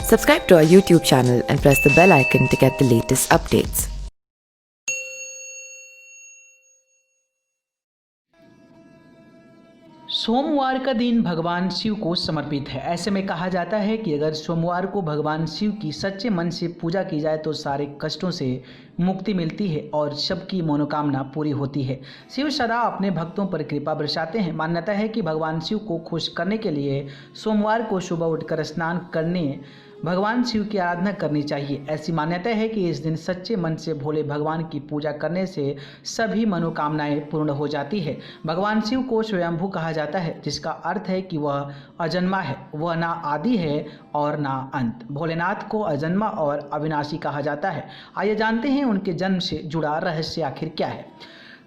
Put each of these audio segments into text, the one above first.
Subscribe to our YouTube channel and press the bell icon to get the latest updates. सोमवार का दिन भगवान शिव को समर्पित है। ऐसे में कहा जाता है कि अगर सोमवार को भगवान शिव की सच्चे मन से पूजा की जाए तो सारे कष्टों से मुक्ति मिलती है और सबकी मनोकामना पूरी होती है। शिव सदा अपने भक्तों पर कृपा बरसाते हैं। मान्यता है कि भगवान शिव को खुश करने के लिए सोमवार को सुबह उठकर स्नान करने भगवान शिव की आराधना करनी चाहिए। ऐसी मान्यता है कि इस दिन सच्चे मन से भोले भगवान की पूजा करने से सभी मनोकामनाएं पूर्ण हो जाती है। भगवान शिव को स्वयंभू कहा जाता है, जिसका अर्थ है कि वह अजन्मा है, वह ना आदि है और ना अंत। भोलेनाथ को अजन्मा और अविनाशी कहा जाता है। आइए जानते हैं उनके जन्म से जुड़ा रहस्य आखिर क्या है।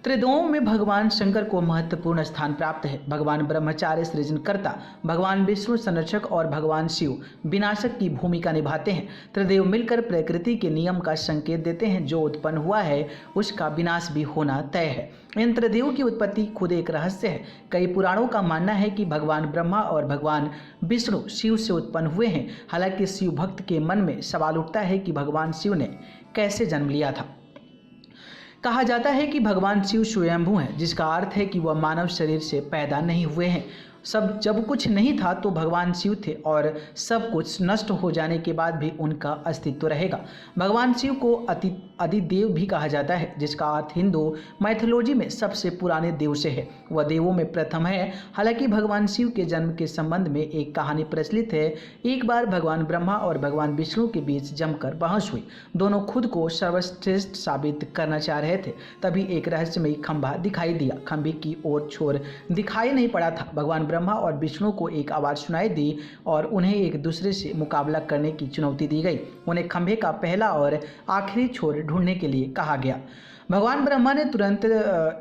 त्रिदों में भगवान शंकर को महत्वपूर्ण स्थान प्राप्त है। भगवान ब्रह्मचार्य सृजनकर्ता, भगवान विष्णु संरक्षक और भगवान शिव विनाशक की भूमिका निभाते हैं। त्रिदेव मिलकर प्रकृति के नियम का संकेत देते हैं। जो उत्पन्न हुआ है उसका विनाश भी होना तय है। इन त्रिदेवों की उत्पत्ति खुद एक रहस्य है। कई पुराणों का मानना है कि भगवान ब्रह्मा और भगवान विष्णु शिव से उत्पन्न हुए हैं। हालांकि शिव भक्त के मन में सवाल उठता है कि भगवान शिव ने कैसे जन्म लिया था। कहा जाता है कि भगवान शिव स्वयंभू हैं, जिसका अर्थ है कि वह मानव शरीर से पैदा नहीं हुए हैं। जब कुछ नहीं था तो भगवान शिव थे और सब कुछ नष्ट हो जाने के बाद भी उनका अस्तित्व रहेगा। भगवान शिव को अधिदेव भी कहा जाता है, जिसका अर्थ हिंदू मैथोलॉजी में सबसे पुराने देव से है। वह देवों में प्रथम है। हालांकि भगवान शिव के जन्म के संबंध में एक कहानी प्रचलित है। एक बार भगवान ब्रह्मा और भगवान विष्णु के बीच जमकर बहस हुई। दोनों खुद को सर्वश्रेष्ठ साबित करना चाह रहे थे। तभी एक रहस्यमयी खंभा दिखाई दिया। खंभे की ओर छोर दिखाई नहीं पड़ा था। भगवान ब्रह्मा और विष्णु को एक आवाज सुनाई दी और उन्हें एक दूसरे से मुकाबला करने की चुनौती दी गई। उन्हें खंभे का पहला और आखिरी छोर ढूंढने के लिए कहा गया। भगवान ब्रह्मा ने तुरंत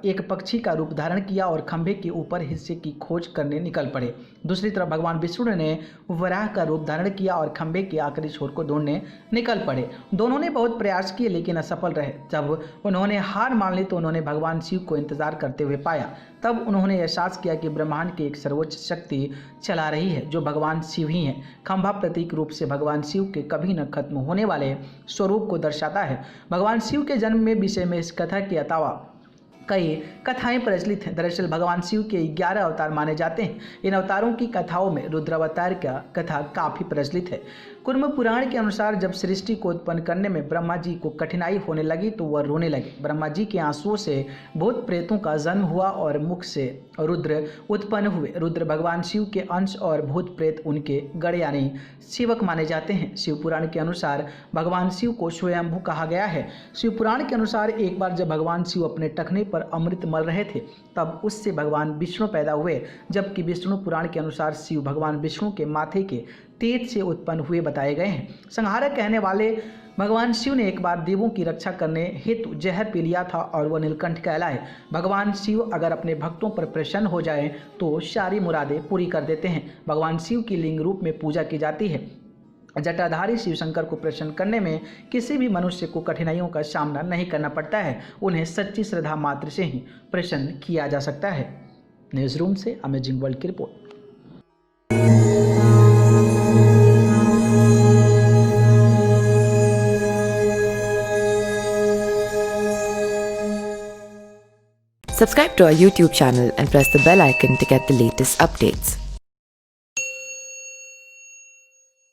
एक पक्षी का रूप धारण किया और खंभे के ऊपर हिस्से की खोज करने निकल पड़े। दूसरी तरफ भगवान विष्णु ने वराह का रूप धारण किया और खंभे के आखिरी छोर को ढूंढने निकल पड़े। दोनों ने बहुत प्रयास किए लेकिन असफल रहे। जब उन्होंने हार मान ली तो उन्होंने भगवान शिव को इंतजार करते हुए पाया। तब उन्होंने एहसास किया कि ब्रह्मांड की एक सर्वोच्च शक्ति चला रही है, जो भगवान शिव ही हैं। खंभा प्रतीक रूप से भगवान शिव के कभी न खत्म होने वाले स्वरूप को दर्शाता है। भगवान शिव के जन्म में विषय में इस कथा के अलावा कई कथाएं प्रचलित हैं। दरअसल भगवान शिव के 11 अवतार माने जाते हैं। इन अवतारों की कथाओं में रुद्रावतार का कथा काफी प्रचलित है। कुर्म पुराण के अनुसार जब सृष्टि को उत्पन्न करने में ब्रह्मा जी को कठिनाई होने लगी तो वह रोने लगे। ब्रह्मा जी के आंसुओं से भूत प्रेतों का जन्म हुआ और मुख से रुद्र उत्पन्न हुए। रुद्र भगवान शिव के अंश और भूत प्रेत उनके गण यानी शिवक माने जाते हैं। शिव पुराण के अनुसार भगवान शिव को स्वयंभू कहा गया है। शिव पुराण के अनुसार एक बार जब भगवान शिव अपने टखने पर अमृत मल रहे थे तब उससे भगवान विष्णु पैदा हुए। जबकि विष्णु पुराण के अनुसार शिव भगवान विष्णु के माथे के तेज से उत्पन्न हुए बताए गए हैं। संहारक कहने वाले भगवान शिव ने एक बार देवों की रक्षा करने हेतु जहर पी लिया था और वह नीलकंठ कहलाए। भगवान शिव अगर अपने भक्तों पर प्रसन्न हो जाए तो सारी मुरादें पूरी कर देते हैं। भगवान शिव की लिंग रूप में पूजा की जाती है। जटाधारी शिव शंकर को प्रसन्न करने में किसी भी मनुष्य को कठिनाइयों का सामना नहीं करना पड़ता है। उन्हें सच्ची श्रद्धा मात्र से ही प्रसन्न किया जा सकता है। न्यूज़ रूम से अमेजिंग वर्ल्ड की report. Subscribe to our YouTube channel and press the bell icon to get the latest updates.